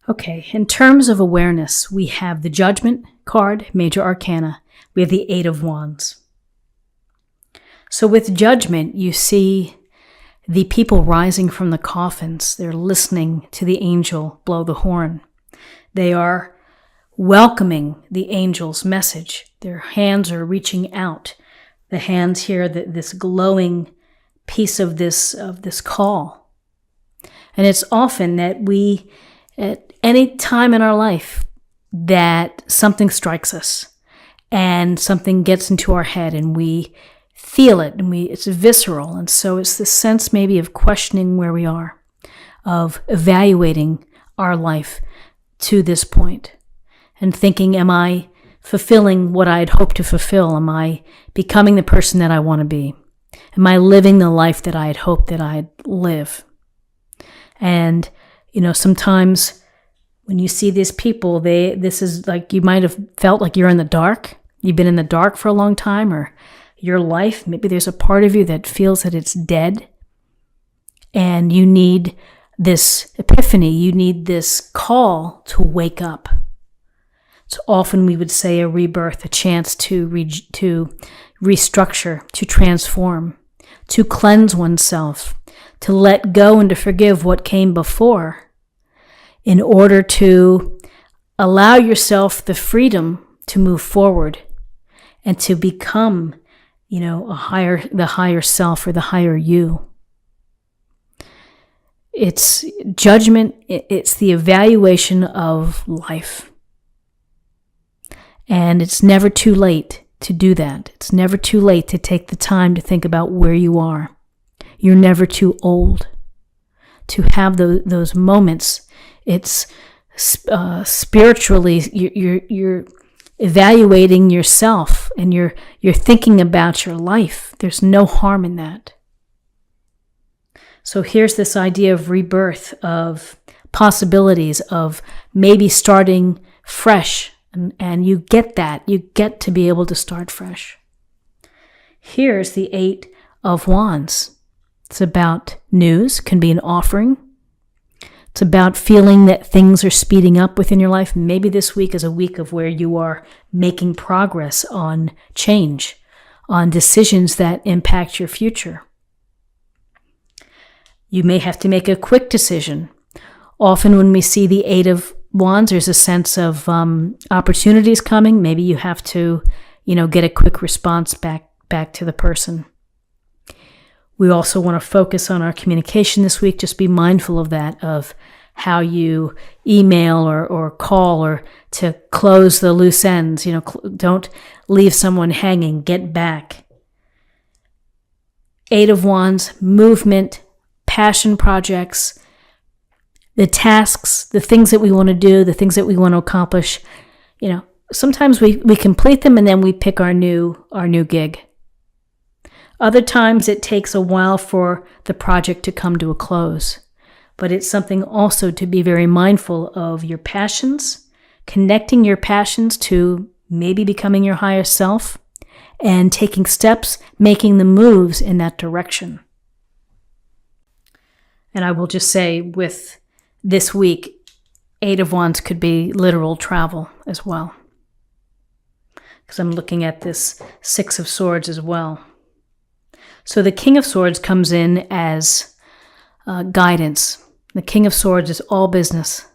Okay, in terms of awareness, we have the Judgment card, Major Arcana. We have the Eight of Wands. So with Judgment, you see the people rising from the coffins. They're listening to the angel blow the horn. They are welcoming the angel's message. Their hands are reaching out. The hands hear this glowing piece of this call. And it's often that we, at any time in our life, that something strikes us and something gets into our head and we feel it and it's visceral. And so it's this sense maybe of questioning where we are, of evaluating our life to this point and thinking, am I fulfilling what I had hoped to fulfill? Am I becoming the person that I want to be? Am I living the life that I had hoped that I'd live? And, sometimes when you see these people, this is like, you might have felt like you're in the dark. You've been in the dark for a long time, or your life, maybe there's a part of you that feels that it's dead. And you need this epiphany. You need this call to wake up. So often we would say a rebirth, a chance to restructure, to transform, to cleanse oneself, to let go and to forgive what came before, in order to allow yourself the freedom to move forward and to become, the higher self or the higher you. It's judgment. It's the evaluation of life. And it's never too late to do that. It's never too late to take the time to think about where you are. You're never too old to have those moments. It's spiritually, you're evaluating yourself and you're thinking about your life. There's no harm in that. So here's this idea of rebirth, of possibilities, of maybe starting fresh. And you get that. You get to be able to start fresh. Here's the Eight of Wands. It's about news, can be an offering. It's about feeling that things are speeding up within your life. Maybe this week is a week of where you are making progress on change, on decisions that impact your future. You may have to make a quick decision. Often when we see the Eight of Wands, there's a sense of opportunities coming. Maybe you have to, get a quick response back to the person. We also want to focus on our communication this week. Just be mindful of that, of how you email or call, or to close the loose ends. Don't leave someone hanging. Get back. Eight of Wands, movement, passion projects, the tasks, the things that we want to do, the things that we want to accomplish. Sometimes we complete them and then we pick our new gig. Other times it takes a while for the project to come to a close. But it's something also to be very mindful of your passions, connecting your passions to maybe becoming your higher self, and taking steps, making the moves in that direction. And I will just say, with this week, Eight of Wands could be literal travel as well. Because I'm looking at this Six of Swords as well. So the King of Swords comes in as guidance. The King of Swords is all business.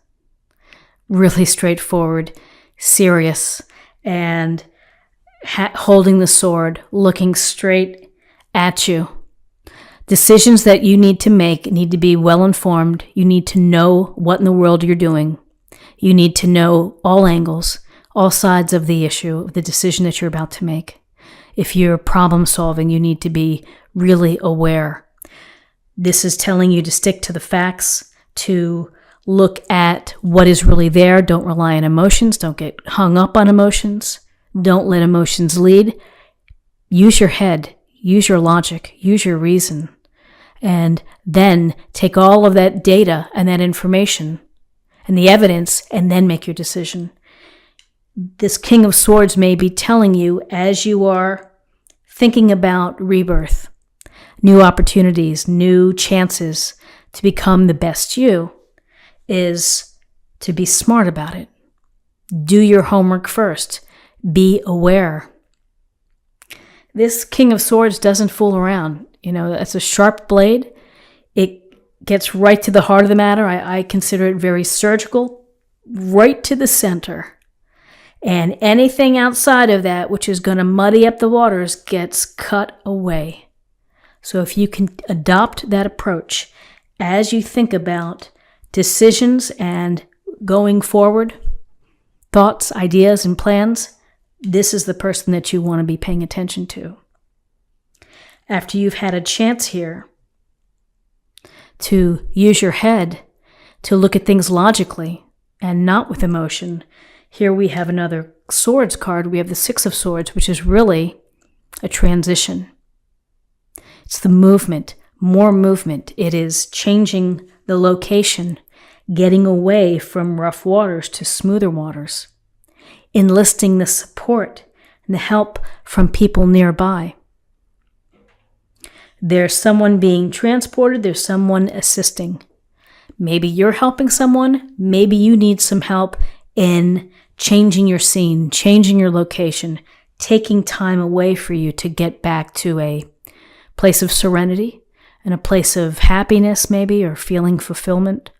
Really straightforward, serious, and holding the sword, looking straight at you. Decisions that you need to make need to be well informed. You need to know what in the world you're doing. You need to know all angles, all sides of the issue, of the decision that you're about to make. If you're problem solving, you need to be really aware. This is telling you to stick to the facts, to look at what is really there. Don't rely on emotions. Don't get hung up on emotions. Don't let emotions lead. Use your head. Use your logic. Use your reason. And then take all of that data and that information and the evidence and then make your decision. This King of Swords may be telling you, as you are thinking about rebirth, new opportunities, new chances to become the best you, is to be smart about it. Do your homework first. Be aware. This King of Swords doesn't fool around. It's a sharp blade. It gets right to the heart of the matter. I consider it very surgical, right to the center. And anything outside of that, which is going to muddy up the waters, gets cut away. So if you can adopt that approach as you think about decisions and going forward, thoughts, ideas, and plans, this is the person that you want to be paying attention to. After you've had a chance here to use your head to look at things logically and not with emotion, here we have another swords card. We have the Six of Swords, which is really a transition. It's the movement, more movement. It is changing the location, getting away from rough waters to smoother waters, enlisting the support and the help from people nearby. There's someone being transported, there's someone assisting. Maybe you're helping someone, maybe you need some help in changing your scene, changing your location, taking time away for you to get back to a place of serenity and a place of happiness maybe, or feeling fulfillment.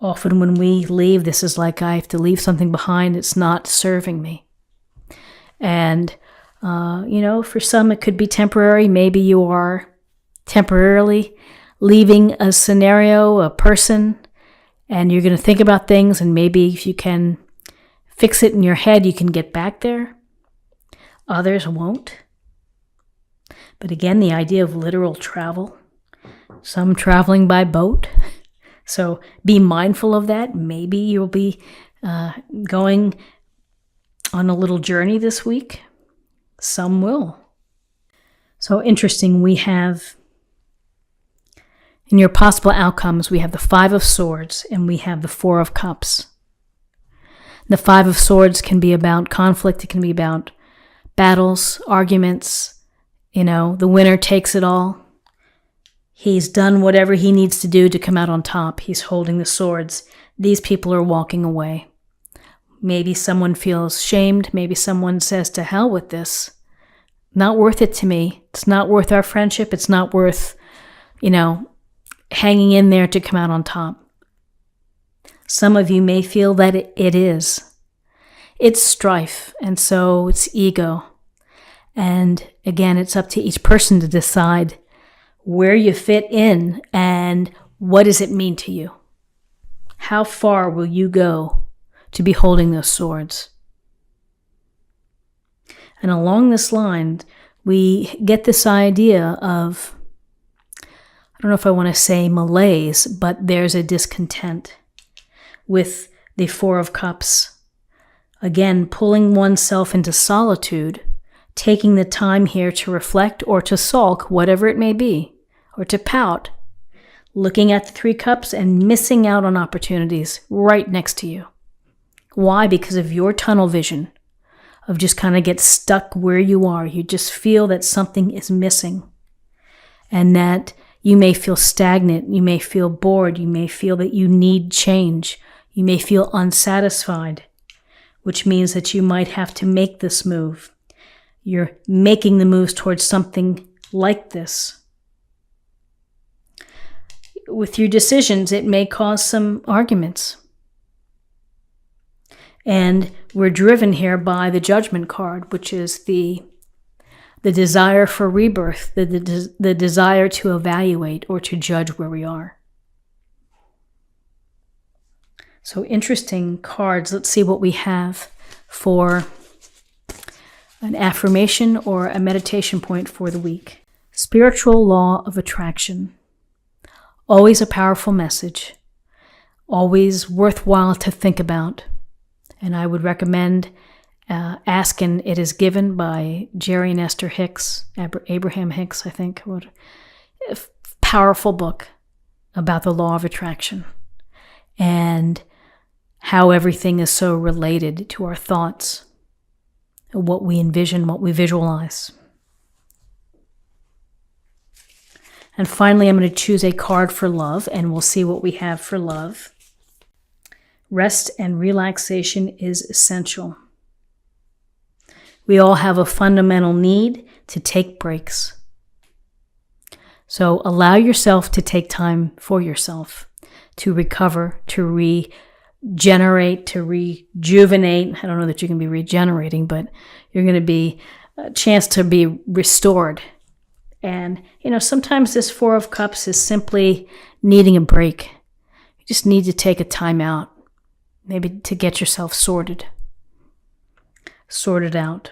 Often when we leave, this is like I have to leave something behind. It's not serving me. And, for some it could be temporary. Maybe you are temporarily leaving a scenario, a person, and you're going to think about things, and maybe if you can fix it in your head, you can get back there. Others won't. But again, the idea of literal travel, some traveling by boat. So be mindful of that. Maybe you'll be going on a little journey this week. Some will. So interesting, we have, in your possible outcomes, we have the Five of Swords and we have the Four of Cups. The Five of Swords can be about conflict. It can be about battles, arguments. The winner takes it all. He's done whatever he needs to do to come out on top. He's holding the swords. These people are walking away. Maybe someone feels shamed. Maybe someone says, to hell with this. Not worth it to me. It's not worth our friendship. It's not worth, hanging in there to come out on top. Some of you may feel that it is. It's strife, and so it's ego. And again, it's up to each person to decide where you fit in and what does it mean to you. How far will you go to be holding those swords? And along this line, we get this idea of, I don't know if I want to say malaise, but there's a discontent with the Four of Cups. Again, pulling oneself into solitude, taking the time here to reflect or to sulk, whatever it may be, or to pout, looking at the Three Cups and missing out on opportunities right next to you. Why? Because of your tunnel vision, of just kind of get stuck where you are. You just feel that something is missing and that you may feel stagnant. You may feel bored. You may feel that you need change. You may feel unsatisfied, which means that you might have to make this move. You're making the moves towards something like this. With your decisions, it may cause some arguments. And we're driven here by the Judgment card, which is the desire for rebirth, the desire to evaluate or to judge where we are. So interesting cards. Let's see what we have for an affirmation or a meditation point for the week. Spiritual law of attraction. Always a powerful message. Always worthwhile to think about. And I would recommend Ask and It Is Given by Jerry and Esther Hicks, Abraham Hicks, I think. A powerful book about the law of attraction and how everything is so related to our thoughts, what we envision, what we visualize. And finally, I'm going to choose a card for love, and we'll see what we have for love. Rest and relaxation is essential. We all have a fundamental need to take breaks. So allow yourself to take time for yourself, to recover, to regenerate, to rejuvenate. I don't know that you can be regenerating, but you're going to be a chance to be restored. And, sometimes this Four of Cups is simply needing a break. You just need to take a time out, maybe to get yourself sorted out.